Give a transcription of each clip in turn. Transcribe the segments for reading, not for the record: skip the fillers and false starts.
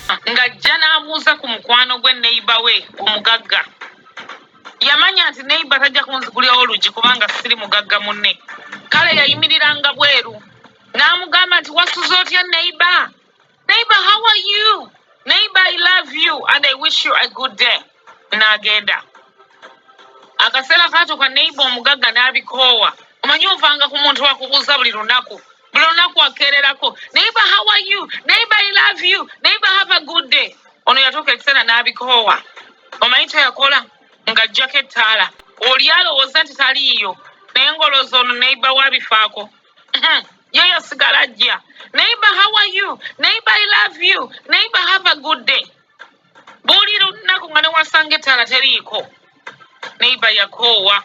ng'ajja n'abuuza ku mukwano gwe neighbor we omugagga. Yamanya nti neighbor tajja kunzigulirawo oluggi kubanga siri mugagga munne. Kale yayimiriranga bweru n'amugamba nti wasuze otya neighbor? Neighbor, how are you? Neighbor, I love you and I wish you a good day. N'agenda. Akaseera kaatuuka neighbor omugagga n'abikoowa. Omanyi ovanga ku muntu akubuuza buli lunaku. Buli lunaku akeererako. Neighbor, how are you? Neighbor, I love you. Neighbor, have a good day. Ono yatuuka ekiseera n'abikoowa. Omanyi kyeyakola? Ng'aggyako ettaala. Oli alowooza nti taliiyo. Naye ng'olowooza ono neighbor w'abifaako. Ye yasigala ajja. Neighbor, how are you? Neighbor, I love you. Neighbor, have a good day. Buli lunaku nga ne wasanga ettaala teriiko. Neighbor yakoowa.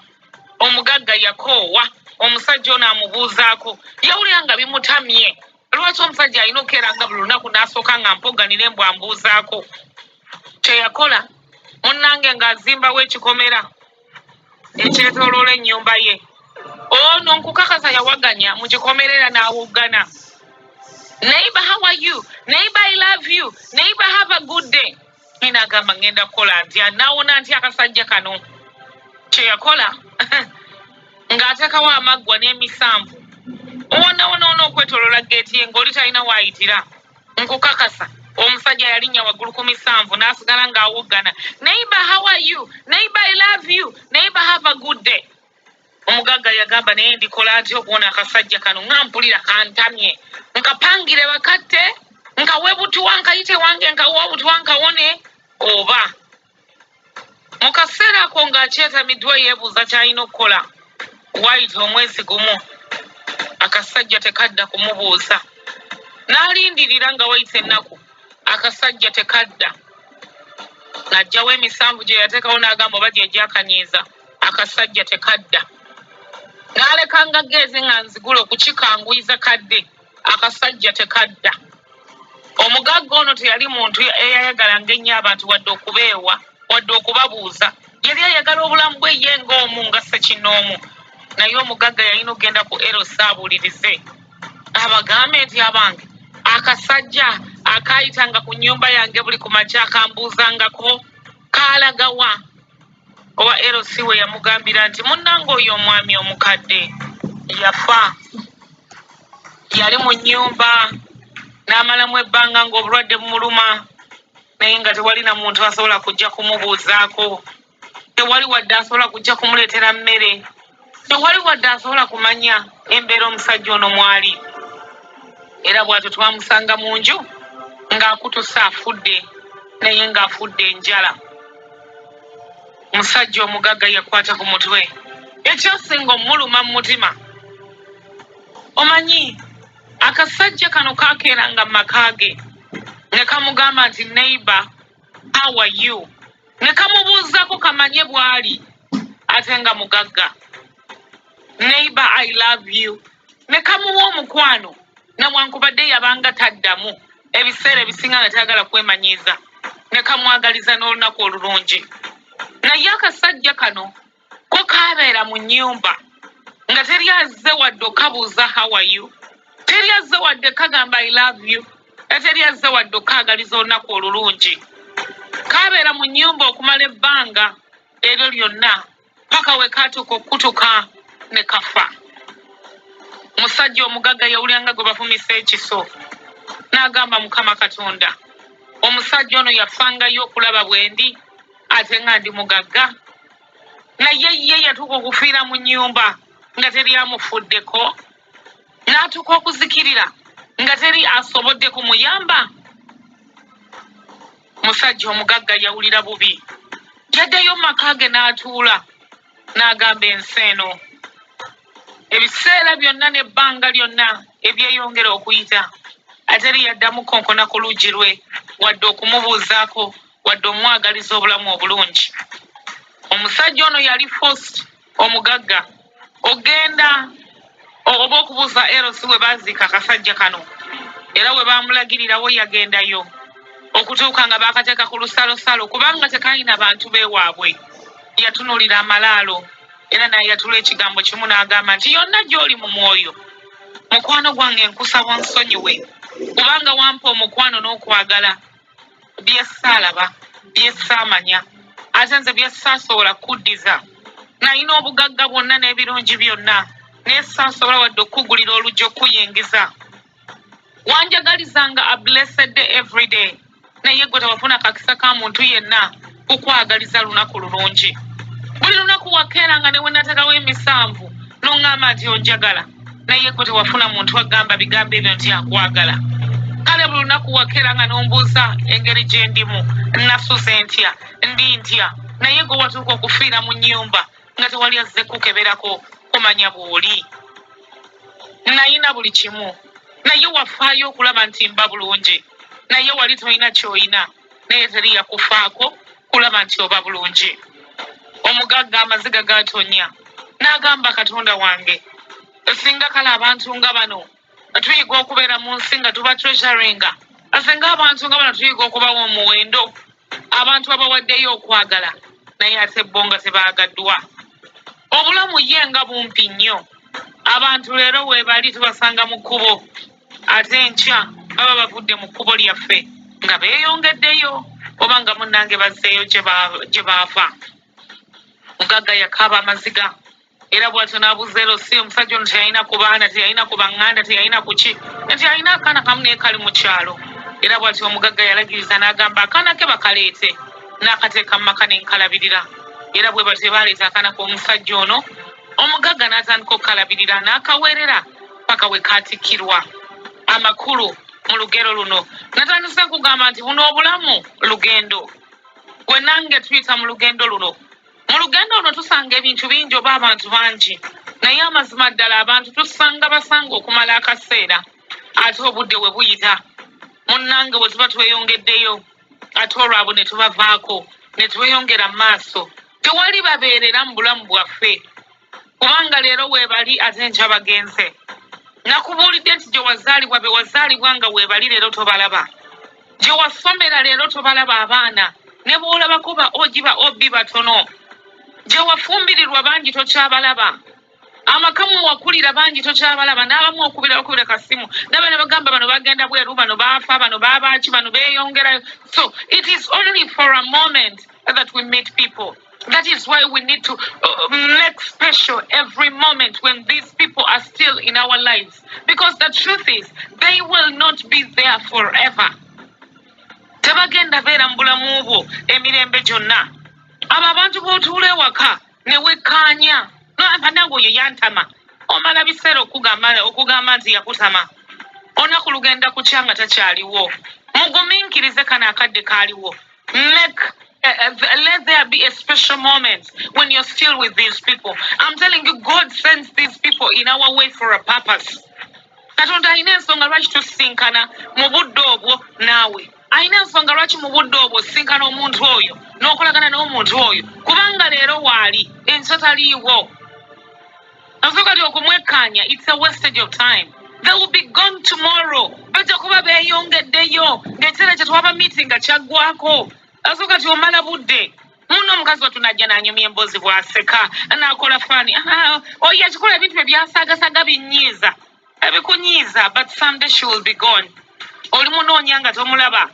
Omugagga yakoowa. Omusajja ono amubuuzaako. Yawulira nga bimutamye. Lwaki omusajja alina okukeeranga buli lunaku n'asooka nga mpogganira embwa ambuuzaako? Kye yakola, munnange ng'azimbawo ekikomera ekyetooloola ennyumba ye. Ono nkukakasa yawaganya mu kikomera era n'awoggana. Neighbor, how are you? Neighbor, I love you. Neighbor, have a good day. Nina agamba ngenda kukola ntya naawona ntya akasajja kano. Kye yakola ng'ateekawo amaggwa n'emisanvu. Wonna okwetooloola geeti ye ng'oli talina waayitira. Nkukakasa omusajja yalinnya waggulu ku misanvu n'asigala ng'awoggana. Neighbor, how are you? Neighbor, I love you. Neighbor, have a good day. Omugagga yagamba naye ndikola ntya okuwona akasajja kano nga mpulira kantamye. Nkapangire bakatte, nkawe butuwa nkayite wange nkawa butuwa nkawone oba. Mu kaseera ako ng'akyetamiddwa yeebuuza ky'alina okukola. Waayita omwezi gumu akasajja tekadda kumubuuza. N'alindirira nga wayita ennaku akasajja tekadda. N'aggyawo emisanvu gye yateekawo n'agamba oba gye gyakanyiiza. Akasajja tekadda. N'alekanga geezi nga nzigula okukikanguyiza kadde. Akasajja tekadda. Omugagga ono teyali muntu eyayagalanga ennyo abantu wadde okubeewa wadde okubabuuza. Yali ayagala obulamu bwe ye ng'omu nga ssekinnoomu. Naye omugagga yalina okugenda ku LC abuulirize. Abagambe nti abange akasajja akaayitanga ku nnyumba yange buli ku makya akambuuzangako kaalagawa. Owa LC we yamugambira nti munnange oyo omwami omukadde yafa. Yali mu nnyumba n'amalamu ebbanga ng'obulwadde bumuluma naye nga tewali na muntu asobola kujja kumubuuzaako. Tewali wadde asobola kujja kumuleetera mmere. Tewali wadde asobola kumanya embeera omusajja ono mwali. Era bw'atyo twamusanga mu nju ng'akutuse afudde naye ng'afudde enjala. Musajja omugagga yakwata ku mutwe. Ekyosinga omuluma mu mutima. Omanyi akasajja kano kaakeeranga mu maka ge ne kamugamba nti neighbor, how are you? Ne kamubuuzako kamanye bw'ali ate nga mugagga. Neighbor, I love you. Ne kamuwa omukwano newankubadde yabanga taddamu ebiseera ebisinga nga tayagala kwemanyiiza. Ne kamwagaliza n'olunaku olulungi. Naye akasajja kano ko kaabeera mu nnyumba nga teri azze wadde okabuuza how are you. Teri azze wadde kagamba I love you. Teri azze wadde okaagaliza olunaku olulungi. Kaabeera mu nnyumba okumala ebbanga eryo lyonna paka we kaatuuka okutuka ne kafa. Musajja omugagga yawuliranga gwe bafumisa ekiso. N'agamba Mukama Katonda, omusajja ono yafangayo okulaba bwendi ate nga ndi mugagga. Naye ye yatuuka okufiira mu nnyumba nga teri amufuddeko. N'atuuka okuzikirira nga teri asobodde kumuyamba. Musajja omugagga yawulira bubi. Yaddayo mu maka ge n'atuula n'agamba ensi eno. Ebiseera byonna n'ebbanga lyonna ebyeyongera okuyita ateri yaddamu konkona ku luggi lwe wadde okumubuuzaako wadde omwagaliza obulamu obulungi. Omusajja ono yali first omugagga ogenda oba okubuuza LC we baaziika akasajja kano era we baamulagirirawo yagendayo okutuuka nga baakateeka ku lusalosalo kubanga tekalina bantu beewaabwe. Yatunuulira amalaalo era naye yatula ekigambo kimu n'agamba nti yonna gy'oli mu mwoyo mukwano gwange nkusaba onsonyiwe kubanga wampa omukwano n'okwagala bye saalaba bye saamanya ate nze bye saasobola kuddiza nalina obugagga bwonna n'ebirungi byonna naye saasobola wadde okugulira oluggi okuyingiza wanjagalizanga a blessed day every day naye gwe tewafuna kakisa ka muntu yenna kukwagaliza lunaku lulungi buli lunaku wakeeranga ne wenateekawo emisanvu n'oŋŋamba nti onjagala naye gwe tewafuna muntu agamba bigambo ebyo nti akwagala kale buli lunaku wakeeranga n'ombuuza engeri gye ndimu nasuze ntya ndi ntya naye gwe watuuka okufiira mu nnyumba nga tewali azze kukeberako kumanya bw'oli nayina buli kimu naye wafaayo okulaba nti mba bulungi naye wali tolina ky'olina naye teri yakufaako kulaba nti oba bulungi omugagga amaziga gatonya n'agamba katonda wange singa kale abantu nga bano tuyiga okubeera mu nsi nga tuba treasuringa asinga abantu nga bano tuyiga okubawa omuwendo abantu abawaddeyo okwagala naye ate bo nga tebaagaddwa obulamu ye nga bumpi nnyo abantu leero weebali tubasanga mu kkubo ate enkya baba bavudde mu kkubo lyaffe nga beeyongeddeyo oba nga munnange bazzeeyo gye baava mugagga yakaaba amaziga era bw'atyo n'abuuza erosi omusajja ono teyalina ku baana teyalina ku baŋŋanda teyalina ku ki nti alina akaana kamu naye kali mu kyalo era bw'atyo omugagga yalagiriza n'agamba akaana ke bakaleete n'akateeka mu maka n'enkalabirira era bwe batyo baleeta akaana k'omusajja ono omugagga n'atandika okukalabirira n'akaweerera paka we kaatikkirwa amakulu mu lugero luno natandise kugamba nti buno obulamu lugendo gwe nange tuyita mu lugendo luno mu lugendo luno tusanga ebintu bingi oba abantu bangi naye amazima ddala abantu tusanga basanga okumala akaseera ate obudde we buyita munnange bwe tuba tweyongeddeyo ate olwabo ne tubavaako ne tweyongera mu maaso tewali babeerera mu bulamu bwaffe kubanga leero weebali ate nkya bagenze nakubuulidde nti gye wazaalibwa be wazaalibwa nga weebali leero tobalaba gye wasomera leero tobalaba abaana ne bw'olabako ba ogi ba obbi batono gye wafumbirirwa bangi tokyabalaba amaka mwe wakulira bangi tokyabalaba n'abamu okubira kasimu naba ne bagamba bano bagenda bweru bano baafa bano baabaki bano beeyongerayo so it is only for a moment that we meet people. That is why we need to make special every moment when these people are still in our lives. Because the truth is, they will not be there forever. Tebagenda beera mu bulamu bwo emirembe gyonna. Abo abantu b'otuula ewaka ne wekkaanya. Nange oyo yantama. Omala biseera okugamba nti yakutama. Olunaku lugenda kukya nga takyaliwo. Mugumiikirize kano akadde kaaliwo. Let there be a special moment when you're still with these people. I'm telling you, God sends these people in our way for a purpose. Katonda alina ensonga lwaki tusinkana mu budde obwo naawe. Alina ensonga lwaki mu budde obwo osinkana omuntu oyo n'okolagana n'omuntu oyo kubanga leero waali enkya taliiwo. Nasooka okumwekkaanya, it's a wastage of time. They will be gone tomorrow. Bajja kuba beeyongeddeyo ng'ekiseera kye twaba meeting nga kyaggwako. Asooka ti omala budde muno omukazi wattu najja n'anyumya emboozi bw'aseka n'akola faani oyo akikola ebintu bye byasaagasaga binnyiiza ebikunyiiza but someday she will be gone. Oli munoonya nga tomulaba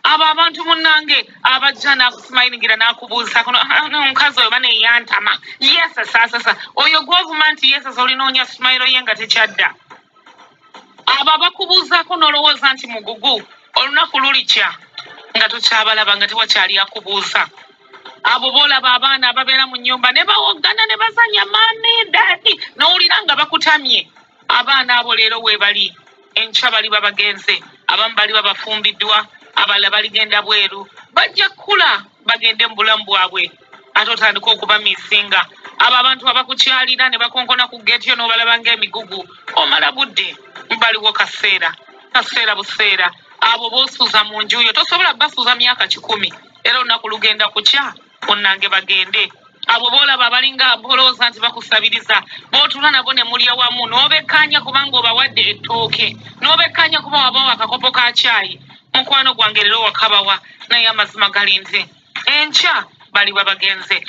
abo abantu munnange abajja n'akusimayiringira n'akubuuza omukazi oyo baneeyantama yesasasasa oyo gw'ovuma nti yesasa olinoonya simayiro ye nga tekyadda abo abakubuuzaako n'olowooza nti mugugu olunaku lulikya nga tokyabalaba nga tewakyali akubuuza. Abo boolaba abaana ababeera mu nnyumba ne bawoggana ne bazanya maami daadi n'owulira nga bakutamye. Abaana abo leero weebali enkya bali babagenze abamu bali babafumbiddwa abalala baligenda bweru bajja kkula bagende mu bulamu bwabwe ate otandika okubamiisinga abo abantu abakukyalira ne bakonkona ku geeti yo n'obalaba ng'emigugu omala budde baliwo kaseera buseera. Abo boosuuza mu nju yo tosobola basuuza myaka 10 era olunaku lugenda kukya munnange bagende. Abo boolaba abalinga bolooza nti bakusabiriza bootula nabo ne mulya wamu n'obekkaanya kubanga obawadde ettooke n'obekkaanya kuba wabawa akakopo ka caayi mukwano gwange leero wakabawa naye amazima gali nti enkya bali babagenze.